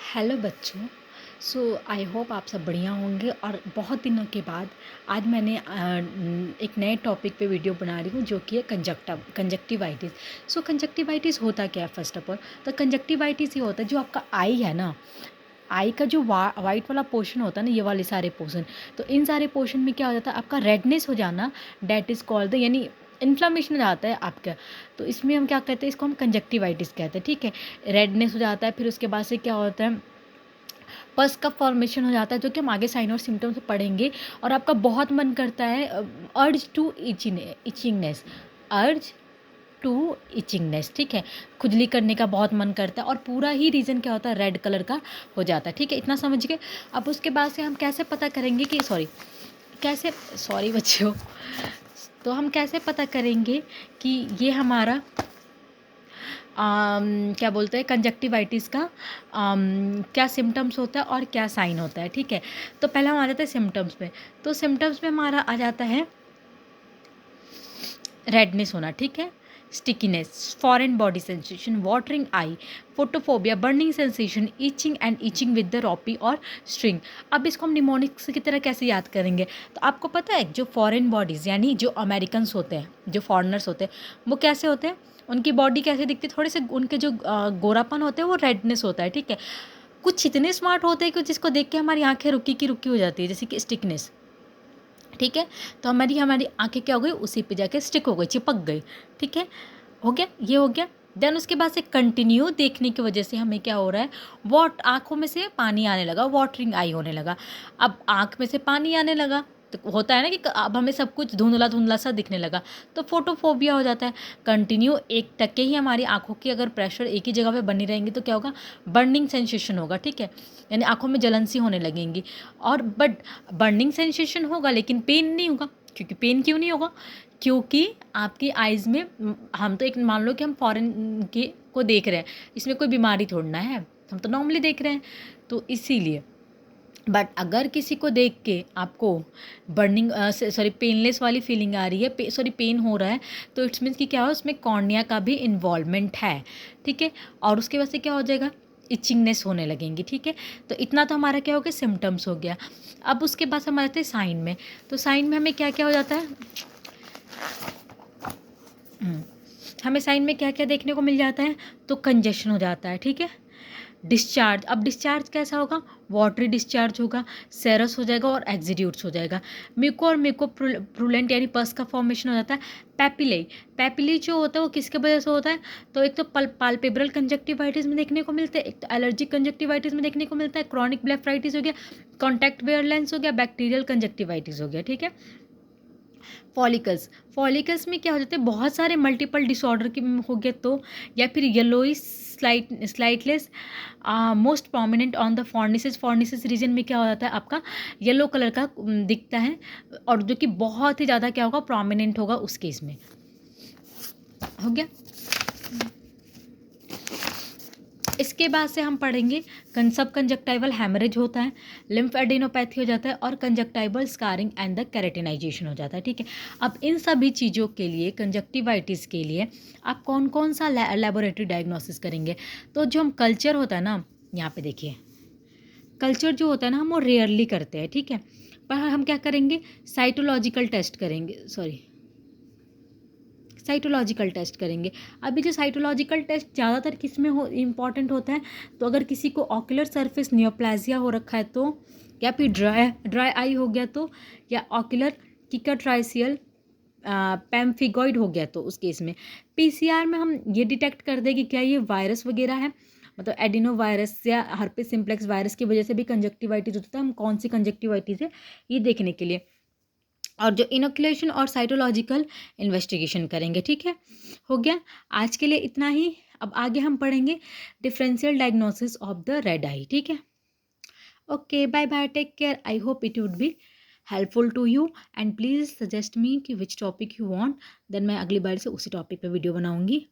Hello बच्चों। सो I hope आप सब बढ़िया होंगे और बहुत दिनों के बाद आज मैंने एक नए टॉपिक पे वीडियो बना रही हूँ जो कि है कंजक्टिवाइटिस। सो कंजक्टिवाइटिस होता क्या है? फर्स्ट ऑफ ऑल तो कंजक्टिवाइटिस ये होता है जो आपका आई है ना, आई का जो वाइट वाला पोर्शन होता है ना, ये वाले सारे पोर्शन, तो इन सारे पोर्शन में क्या हो जाता है आपका रेडनेस हो जाना, डैट इज़ कॉल्ड द, यानी इन्फ्लामेशन हो जाता है आपका। तो इसमें हम क्या कहते हैं, इसको हम कंजक्टिवाइटिस कहते हैं। ठीक है, रेडनेस हो जाता है, फिर उसके बाद से क्या होता है, पस का फॉर्मेशन हो जाता है, जो कि हम आगे साइन और सिम्टम्स पढ़ेंगे। और आपका बहुत मन करता है, अर्ज टू इचिंगनेस, अर्ज टू इचिंगनेस, ठीक है, खुजली करने का बहुत मन करता है और पूरा ही रीज़न क्या होता है, रेड कलर का हो जाता है। ठीक है, इतना समझ गए। अब उसके बाद से हम कैसे पता करेंगे कि सॉरी बच्चों, तो हम कैसे पता करेंगे कि ये हमारा क्या बोलते हैं कंजक्टिवाइटिस का क्या सिम्टम्स होता है और क्या साइन होता है। ठीक है, तो पहले हम आ जाते हैं सिम्टम्स में। तो सिम्टम्स में हमारा आ जाता है रेडनेस होना, ठीक है, stickiness, foreign body sensation, watering eye, photophobia, burning sensation, itching and itching with the ropy और स्ट्रिंग। अब इसको हम निमोनिक्स की तरह कैसे याद करेंगे? तो आपको पता है जो फॉरेन बॉडीज़ यानी जो अमेरिकन्स होते हैं, जो फॉरेनर्स होते हैं, वो कैसे होते हैं, उनकी बॉडी कैसे दिखती है, थोड़े से उनके जो गोरापन होते हैं वो रेडनेस होता है। ठीक है, कुछ इतने स्मार्ट होते हैं कि जिसको देख के हमारी आंखें रुकी की रुकी हो जाती है, जैसे कि स्टिकनेस। ठीक है, तो हमारी आंखें क्या हो गई, उसी पे जाके स्टिक हो गई, चिपक गई। ठीक है, हो गया, ये हो गया। देन उसके बाद से कंटिन्यू देखने की वजह से हमें क्या हो रहा है, आँखों में से पानी आने लगा, वाटरिंग आई होने लगा। अब आँख में से पानी आने लगा तो होता है ना कि अब हमें सब कुछ धुंधला धुंधला सा दिखने लगा, तो फोटोफोबिया हो जाता है। कंटिन्यू एक टके ही हमारी आँखों की अगर प्रेशर एक ही जगह पे बनी रहेंगी तो क्या होगा, बर्निंग सेंसेशन होगा। ठीक है, यानी आँखों में जलन सी होने लगेंगी। और बट बर्निंग सेंसेशन होगा लेकिन पेन नहीं होगा। क्योंकि पेन क्यों नहीं होगा, क्योंकि आपकी आइज़ में हम तो एक मान लो कि हम फॉरेन के को देख रहे हैं, इसमें कोई बीमारी थोड़ना है, हम तो नॉर्मली देख रहे हैं, तो इसीलिए। बट अगर किसी को देख के आपको बर्निंग पेनलेस वाली फीलिंग आ रही है, पेन हो रहा है, तो इट्स मीन्स कि क्या हो, उसमें कॉर्निया का भी इन्वॉल्वमेंट है। ठीक है, और उसके वजह से क्या हो जाएगा, इचिंगनेस होने लगेंगी। ठीक है, तो इतना तो हमारा क्या हो गया, सिम्टम्स हो गया। अब उसके बाद हम आते हैं साइन में। तो साइन में हमें क्या क्या हो जाता है, हमें साइन में क्या क्या देखने को मिल जाता है, तो कंजेशन हो जाता है। ठीक है, डिस्चार्ज, अब डिस्चार्ज कैसा होगा, वाटरी डिस्चार्ज होगा, सेरस हो जाएगा और एक्जिड्यूट्स हो जाएगा। म्यूको और म्यूको प्रूलेंट यानी पस का फॉर्मेशन हो जाता है। पैपिले, पैपिली जो होता है वो किसके वजह से होता है, तो एक तो पाल्पेब्रल कंजक्टिवाइटिस में देखने को मिलता है, एक तो एलर्जिक कंजक्टिवाइटिस में देखने को मिलता है, क्रॉनिक ब्लेफराइटिस हो गया, कॉन्टैक्ट वेयर लेंस हो गया, बैक्टीरियल कंजक्टिवाइटिस हो गया। ठीक है, फॉलिकल्स, फॉलिकल्स में क्या हो जाता है, बहुत सारे मल्टीपल डिसऑर्डर के हो गए तो, या फिर yellowish slightless, most prominent on the fornices, fornices region में क्या हो जाता है आपका येलो कलर का दिखता है, और जो कि बहुत ही ज़्यादा क्या होगा, प्रोमिनेंट होगा उस केस में। हो गया, इसके बाद से हम पढ़ेंगे सब कंजक्टाइवल हैमरेज होता है, लिम्फ एडिनोपैथी हो जाता है, और कंजक्टाइवल स्कारिंग एंड द केरेटिनाइजेशन हो जाता है। ठीक है, अब इन सभी चीज़ों के लिए, कंजक्टिवाइटिस के लिए आप कौन कौन सा लेबोरेटरी डायग्नोसिस करेंगे, तो जो हम कल्चर होता है ना, यहाँ पे देखिए, कल्चर जो होता है ना हम वो रेयरली करते हैं। ठीक है, पर हम क्या करेंगे, साइटोलॉजिकल टेस्ट करेंगे, साइटोलॉजिकल टेस्ट करेंगे। अभी जो साइटोलॉजिकल टेस्ट ज़्यादातर किस में इम्पॉर्टेंट होता है, तो अगर किसी को ऑक्यूलर सरफेस नियोप्लाजिया हो रखा है तो, या फिर ड्राई आई हो गया तो, या ऑक्यूलर किकाट्राइसियल पैम्फिगॉइड हो गया तो, उस केस में पीसीआर में हम ये डिटेक्ट कर दें कि क्या ये वायरस वगैरह है, मतलब एडिनो वायरस या हर्पिस सिम्प्लेक्स वायरस की वजह से भी कंजक्टिवाइटिस होता है, हम कौन सी कंजक्टिवाइटिस है ये देखने के लिए, और जो इनोकुलेशन और साइटोलॉजिकल इन्वेस्टिगेशन करेंगे। ठीक है, हो गया, आज के लिए इतना ही। अब आगे हम पढ़ेंगे differential diagnosis of the red eye. ठीक है, okay, bye bye, take care, I hope it would be helpful to you, and please suggest me कि which topic you want, then मैं अगली बार से उसी टॉपिक पे वीडियो बनाऊंगी।